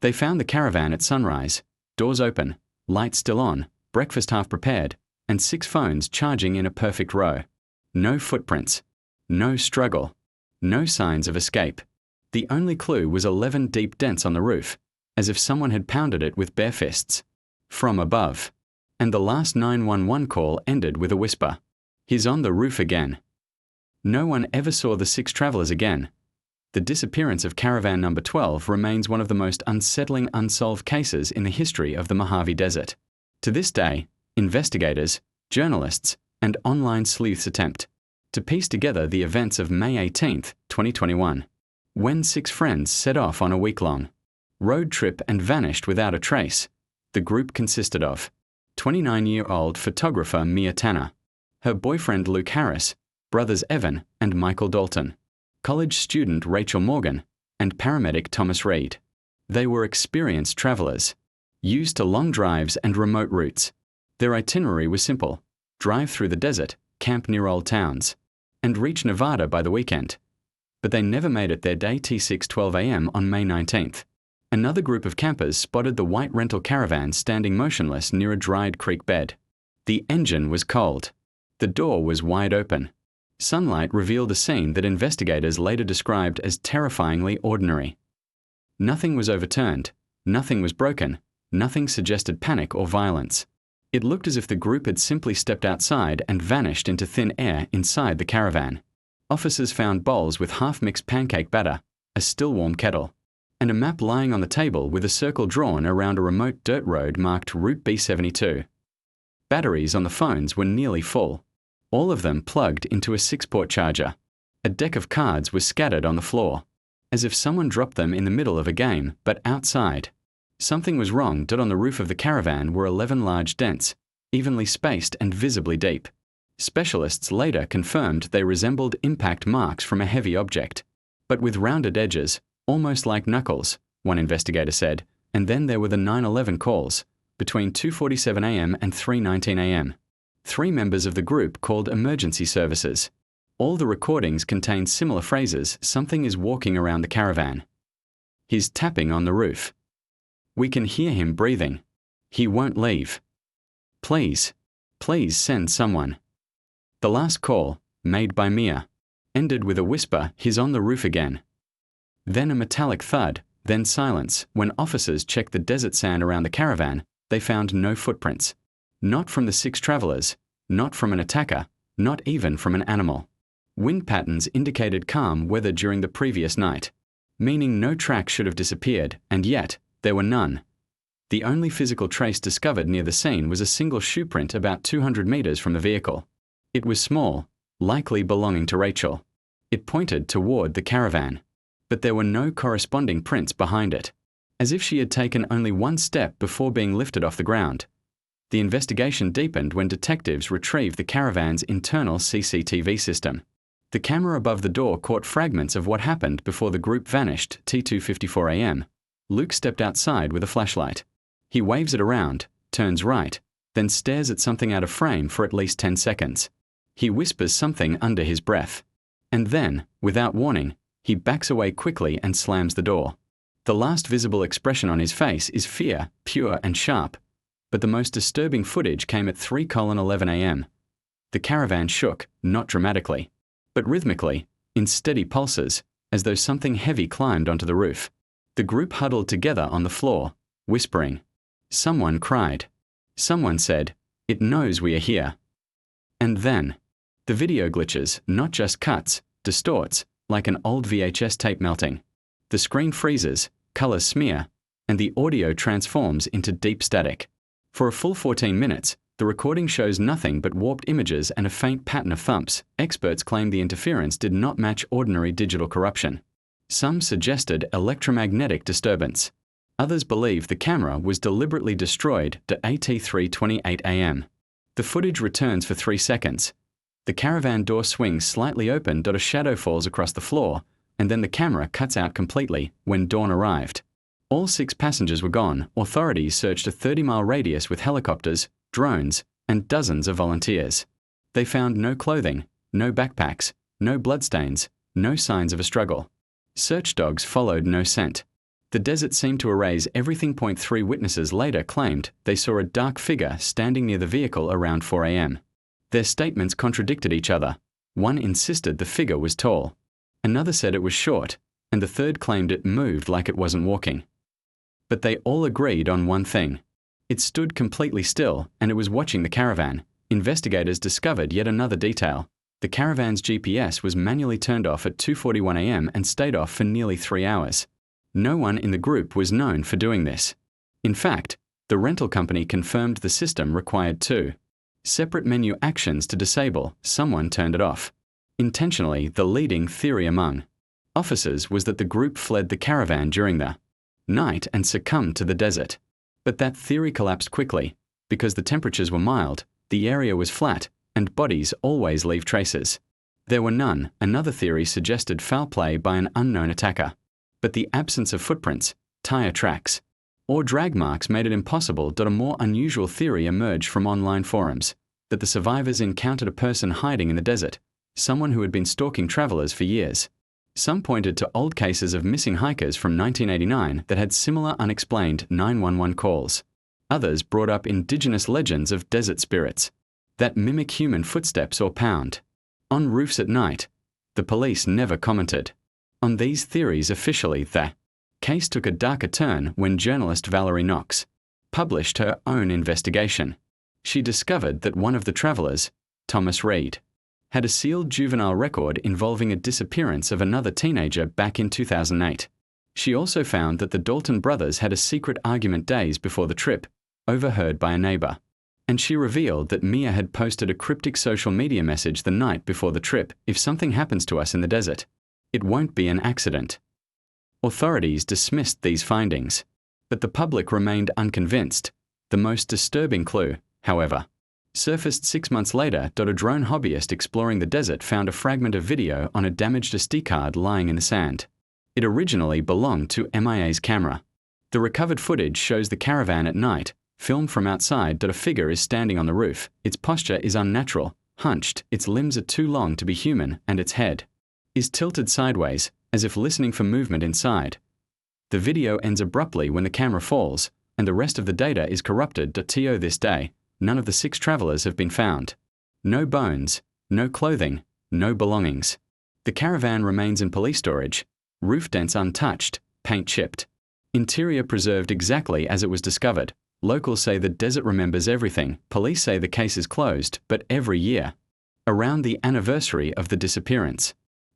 They found the caravan at sunrise, doors open, lights still on, breakfast half prepared, and 6 phones charging in a perfect row. No footprints. No struggle. No signs of escape. The only clue was 11 deep dents on the roof, as if someone had pounded it with bare fists. From above. And the last 911 call ended with a whisper. "He's on the roof again." No one ever saw the 6 travelers again. The disappearance of Caravan No. 12 remains one of the most unsettling unsolved cases in the history of the Mojave Desert. To this day, investigators, journalists, and online sleuths attempt to piece together the events of May 18, 2021, when 6 friends set off on a week-long road trip and vanished without a trace. The group consisted of 29-year-old photographer Mia Tanner, her boyfriend Luke Harris, brothers Evan and Michael Dalton, college student Rachel Morgan, and paramedic Thomas Reed. They were experienced travelers, used to long drives and remote routes. Their itinerary was simple: drive through the desert, camp near old towns, and reach Nevada by the weekend. But they never made it their day T6:12 a.m. on May 19th. Another group of campers spotted the white rental caravan standing motionless near a dried creek bed. The engine was cold. The door was wide open. Sunlight revealed a scene that investigators later described as terrifyingly ordinary. Nothing was overturned, nothing was broken, nothing suggested panic or violence. It looked as if the group had simply stepped outside and vanished into thin air inside the caravan. Officers found bowls with half-mixed pancake batter, a still-warm kettle, and a map lying on the table with a circle drawn around a remote dirt road marked Route B72. Batteries on the phones were nearly full, all of them plugged into a 6-port charger. A deck of cards was scattered on the floor, as if someone dropped them in the middle of a game, but outside. Something was wrong. On the roof of the caravan were 11 large dents, evenly spaced and visibly deep. Specialists later confirmed they resembled impact marks from a heavy object, but with rounded edges, almost like knuckles, one investigator said. And then there were the 911 calls, between 2:47 a.m. and 3:19 a.m. 3 members of the group called emergency services. All the recordings contained similar phrases: "Something is walking around the caravan. He's tapping on the roof. We can hear him breathing. He won't leave. Please, please send someone." The last call, made by Mia, ended with a whisper, "He's on the roof again." Then a metallic thud, then silence. When officers checked the desert sand around the caravan, they found no footprints. Not from the 6 travelers, not from an attacker, not even from an animal. Wind patterns indicated calm weather during the previous night, meaning no tracks should have disappeared, and yet there were none. The only physical trace discovered near the scene was a single shoe print about 200 meters from the vehicle. It was small, likely belonging to Rachel. It pointed toward the caravan, but there were no corresponding prints behind it, as if she had taken only one step before being lifted off the ground. The investigation deepened when detectives retrieved the caravan's internal CCTV system. The camera above the door caught fragments of what happened before the group vanished. T2:54 a.m. Luke stepped outside with a flashlight. He waves it around, turns right, then stares at something out of frame for at least 10 seconds. He whispers something under his breath. And then, without warning, he backs away quickly and slams the door. The last visible expression on his face is fear, pure and sharp. But the most disturbing footage came at 3:11 a.m. The caravan shook, not dramatically, but rhythmically, in steady pulses, as though something heavy climbed onto the roof. The group huddled together on the floor, whispering. Someone cried. Someone said, "It knows we are here." And then, the video glitches, not just cuts, distorts, like an old VHS tape melting. The screen freezes, colors smear, and the audio transforms into deep static. For a full 14 minutes, the recording shows nothing but warped images and a faint pattern of thumps. Experts claim the interference did not match ordinary digital corruption. Some suggested electromagnetic disturbance. Others believe the camera was deliberately destroyed at 3:28 a.m. The footage returns for 3 seconds. The caravan door swings slightly open. A shadow falls across the floor, and then the camera cuts out completely when dawn arrived. All 6 passengers were gone. Authorities searched a 30-mile radius with helicopters, drones, and dozens of volunteers. They found no clothing, no backpacks, no bloodstains, no signs of a struggle. Search dogs followed no scent. The desert seemed to erase everything. 3 witnesses later claimed they saw a dark figure standing near the vehicle around 4 a.m. Their statements contradicted each other. One insisted the figure was tall. Another said it was short, and the third claimed it moved like it wasn't walking. But they all agreed on one thing. It stood completely still, and it was watching the caravan. Investigators discovered yet another detail. The caravan's GPS was manually turned off at 2:41 a.m. and stayed off for nearly 3 hours. No one in the group was known for doing this. In fact, the rental company confirmed the system required 2 separate menu actions to disable. Someone turned it off. Intentionally, the leading theory among officers was that the group fled the caravan during the night and succumbed to the desert. But that theory collapsed quickly. Because the temperatures were mild, the area was flat, and bodies always leave traces. There were none. Another theory suggested foul play by an unknown attacker. But the absence of footprints, tire tracks, or drag marks made it impossible. A more unusual theory emerged from online forums, that the survivors encountered a person hiding in the desert, someone who had been stalking travelers for years. Some pointed to old cases of missing hikers from 1989 that had similar unexplained 911 calls. Others brought up indigenous legends of desert spirits that mimic human footsteps or pound on roofs at night. The police never commented on these theories officially. The case took a darker turn when journalist Valerie Knox published her own investigation. She discovered that one of the travelers, Thomas Reed, had a sealed juvenile record involving a disappearance of another teenager back in 2008. She also found that the Dalton brothers had a secret argument days before the trip, overheard by a neighbor. And she revealed that Mia had posted a cryptic social media message the night before the trip: "If something happens to us in the desert, it won't be an accident." Authorities dismissed these findings, but the public remained unconvinced. The most disturbing clue, however, surfaced 6 months later. A drone hobbyist exploring the desert found a fragment of video on a damaged SD card lying in the sand. It originally belonged to MIA's camera. The recovered footage shows the caravan at night, filmed from outside. A figure is standing on the roof. Its posture is unnatural, hunched, its limbs are too long to be human, and its head is tilted sideways, as if listening for movement inside. The video ends abruptly when the camera falls, and the rest of the data is corrupted. To this day, none of the 6 travelers have been found. No bones, no clothing, no belongings. The caravan remains in police storage, roof dents untouched, paint chipped, interior preserved exactly as it was discovered. Locals say the desert remembers everything. Police say the case is closed, but every year, around the anniversary of the disappearance,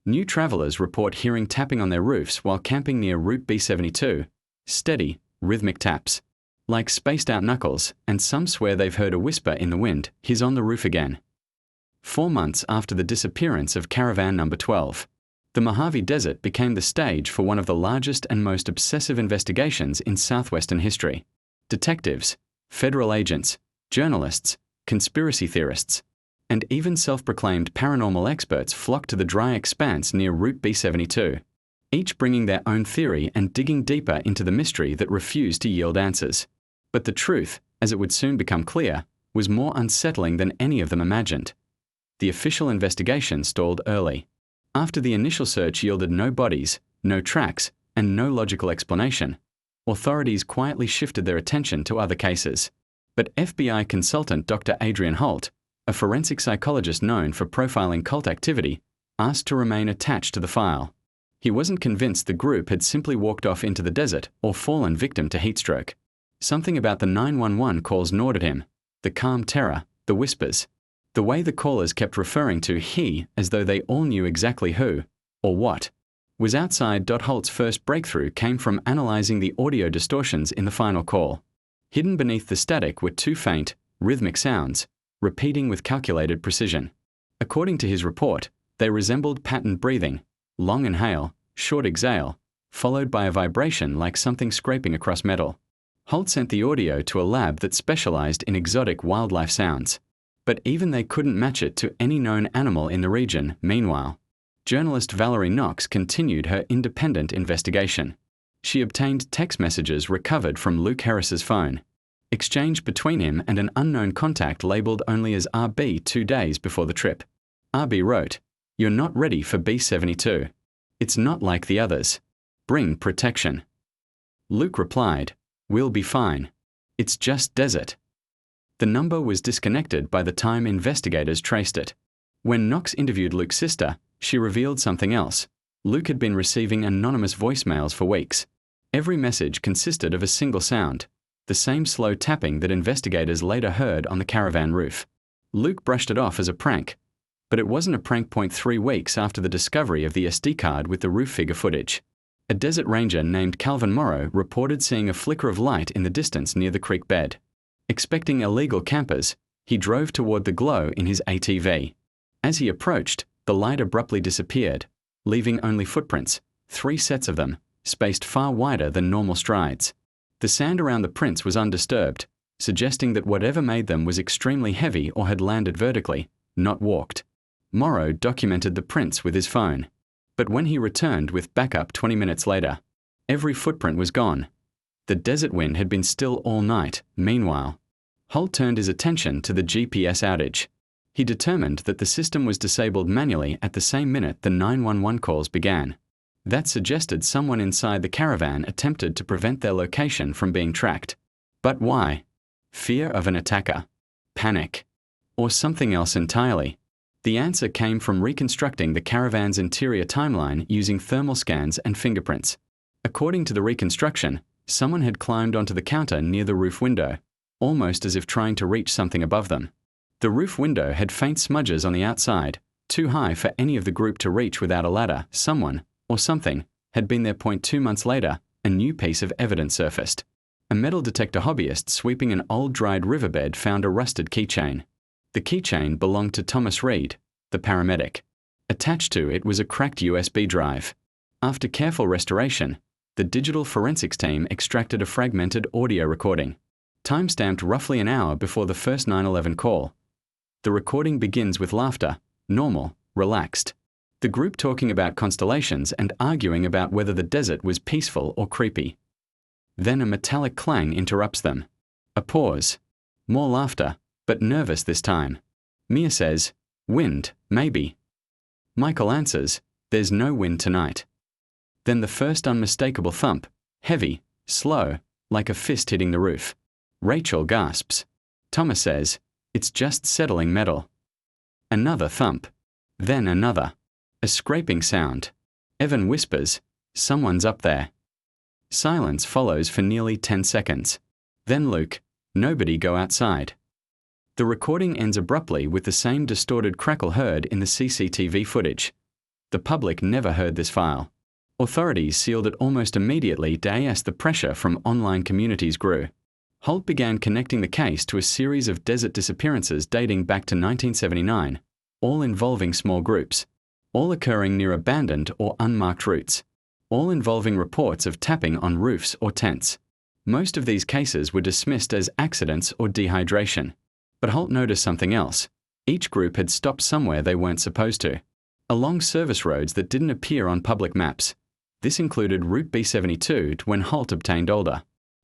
new travelers report hearing tapping on their roofs while camping near Route B72. Steady, rhythmic taps, like spaced-out knuckles, and some swear they've heard a whisper in the wind: "He's on the roof again." 4 months after the disappearance of Caravan No. 12, the Mojave Desert became the stage for one of the largest and most obsessive investigations in southwestern history. Detectives, federal agents, journalists, conspiracy theorists, and even self-proclaimed paranormal experts flocked to the dry expanse near Route B72, each bringing their own theory and digging deeper into the mystery that refused to yield answers. But the truth, as it would soon become clear, was more unsettling than any of them imagined. The official investigation stalled early. After the initial search yielded no bodies, no tracks, and no logical explanation, authorities quietly shifted their attention to other cases. But FBI consultant Dr. Adrian Holt, a forensic psychologist known for profiling cult activity, asked to remain attached to the file. He wasn't convinced the group had simply walked off into the desert or fallen victim to heatstroke. Something about the 911 calls gnawed at him: the calm terror, the whispers, the way the callers kept referring to he as though they all knew exactly who, or what, was outside. Holt's first breakthrough came from analyzing the audio distortions in the final call. Hidden beneath the static were 2 faint, rhythmic sounds, repeating with calculated precision. According to his report, they resembled patterned breathing: long inhale, short exhale, followed by a vibration like something scraping across metal. Holt sent the audio to a lab that specialized in exotic wildlife sounds, but even they couldn't match it to any known animal in the region. Meanwhile, journalist Valerie Knox continued her independent investigation. She obtained text messages recovered from Luke Harris's phone, exchanged between him and an unknown contact labeled only as RB 2 days before the trip. RB wrote, "You're not ready for B72. It's not like the others. Bring protection." Luke replied, "We'll be fine. It's just desert." The number was disconnected by the time investigators traced it. When Knox interviewed Luke's sister, she revealed something else. Luke had been receiving anonymous voicemails for weeks. Every message consisted of a single sound, the same slow tapping that investigators later heard on the caravan roof. Luke brushed it off as a prank, but it wasn't a prank. 3 weeks after the discovery of the SD card with the roof figure footage. A desert ranger named Calvin Morrow reported seeing a flicker of light in the distance near the creek bed. Expecting illegal campers, he drove toward the glow in his ATV. As he approached, the light abruptly disappeared, leaving only footprints, 3 sets of them, spaced far wider than normal strides. The sand around the prints was undisturbed, suggesting that whatever made them was extremely heavy or had landed vertically, not walked. Morrow documented the prints with his phone. But when he returned with backup 20 minutes later, every footprint was gone. The desert wind had been still all night. Meanwhile, Holt turned his attention to the GPS outage. He determined that the system was disabled manually at the same minute the 911 calls began. That suggested someone inside the caravan attempted to prevent their location from being tracked. But why? Fear of an attacker? Panic? Or something else entirely? The answer came from reconstructing the caravan's interior timeline using thermal scans and fingerprints. According to the reconstruction, someone had climbed onto the counter near the roof window, almost as if trying to reach something above them. The roof window had faint smudges on the outside, too high for any of the group to reach without a ladder. Someone, or something, had been there. 2 months later, a new piece of evidence surfaced. A metal detector hobbyist sweeping an old dried riverbed found a rusted keychain. The keychain belonged to Thomas Reed, the paramedic. Attached to it was a cracked USB drive. After careful restoration, the digital forensics team extracted a fragmented audio recording, time-stamped roughly an hour before the first 911 call. The recording begins with laughter, normal, relaxed. The group talking about constellations and arguing about whether the desert was peaceful or creepy. Then a metallic clang interrupts them. A pause. More laughter, but nervous this time. Mia says, "Wind, maybe." Michael answers, "There's no wind tonight." Then the first unmistakable thump, heavy, slow, like a fist hitting the roof. Rachel gasps. Thomas says, "It's just settling metal." Another thump. Then another. A scraping sound. Evan whispers, "Someone's up there." Silence follows for nearly 10 seconds. Then Luke, "Nobody go outside." The recording ends abruptly with the same distorted crackle heard in the CCTV footage. The public never heard this file. Authorities sealed it almost immediately as the pressure from online communities grew. Holt began connecting the case to a series of desert disappearances dating back to 1979, all involving small groups, all occurring near abandoned or unmarked routes, all involving reports of tapping on roofs or tents. Most of these cases were dismissed as accidents or dehydration. But Holt noticed something else. Each group had stopped somewhere they weren't supposed to, along service roads that didn't appear on public maps. This included Route B72 when Holt obtained older,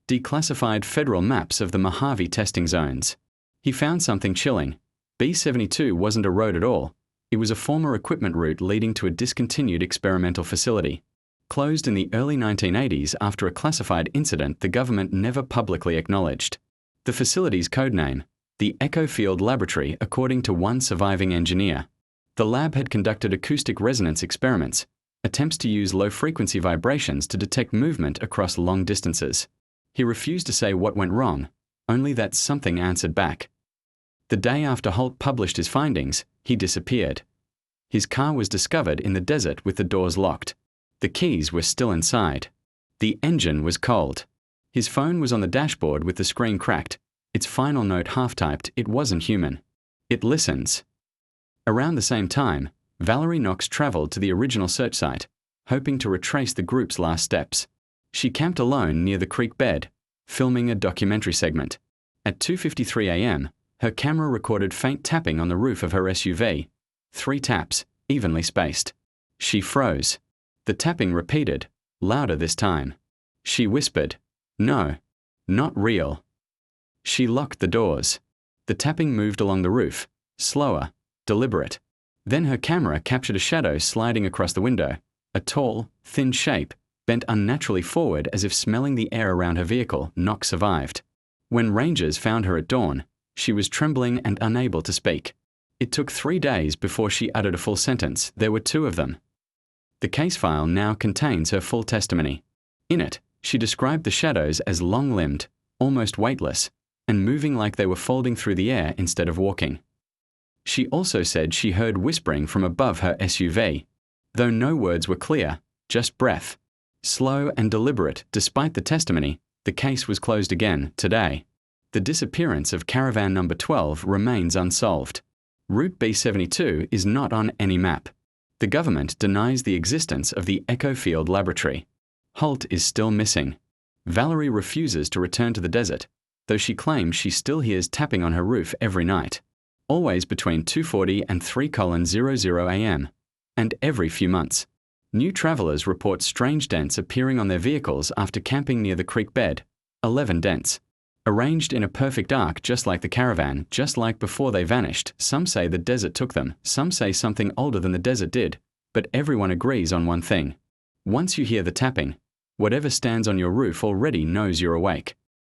declassified federal maps of the Mojave testing zones. He found something chilling. B72 wasn't a road at all. It was a former equipment route leading to a discontinued experimental facility. Closed in the early 1980s after a classified incident the government never publicly acknowledged. The facility's codename, the Echo Field Laboratory, according to one surviving engineer. The lab had conducted acoustic resonance experiments, attempts to use low-frequency vibrations to detect movement across long distances. He refused to say what went wrong, only that something answered back. The day after Holt published his findings, he disappeared. His car was discovered in the desert with the doors locked. The keys were still inside. The engine was cold. His phone was on the dashboard with the screen cracked. Its final note half-typed, "It wasn't human. It listens." Around the same time, Valerie Knox traveled to the original search site, hoping to retrace the group's last steps. She camped alone near the creek bed, filming a documentary segment. At 2:53 a.m., her camera recorded faint tapping on the roof of her SUV. 3 taps, evenly spaced. She froze. The tapping repeated, louder this time. She whispered, "No, not real." She locked the doors. The tapping moved along the roof, slower, deliberate. Then her camera captured a shadow sliding across the window, a tall, thin shape, bent unnaturally forward as if smelling the air around her vehicle. Knox survived. When rangers found her at dawn, she was trembling and unable to speak. It took 3 days before she uttered a full sentence. There were 2 of them. The case file now contains her full testimony. In it, she described the shadows as long-limbed, almost weightless, and moving like they were folding through the air instead of walking. She also said she heard whispering from above her SUV, though no words were clear, just breath. Slow and deliberate. Despite the testimony, the case was closed again today. The disappearance of Caravan No. 12 remains unsolved. Route B72 is not on any map. The government denies the existence of the Echo Field Laboratory. Holt is still missing. Valerie refuses to return to the desert, though she claims she still hears tapping on her roof every night, always between 2:40 and 3:00 a.m., and every few months. New travelers report strange dents appearing on their vehicles after camping near the creek bed. 11 dents. Arranged in a perfect arc just like the caravan, just like before they vanished. Some say the desert took them, some say something older than the desert did, but everyone agrees on one thing. Once you hear the tapping, whatever stands on your roof already knows you're awake.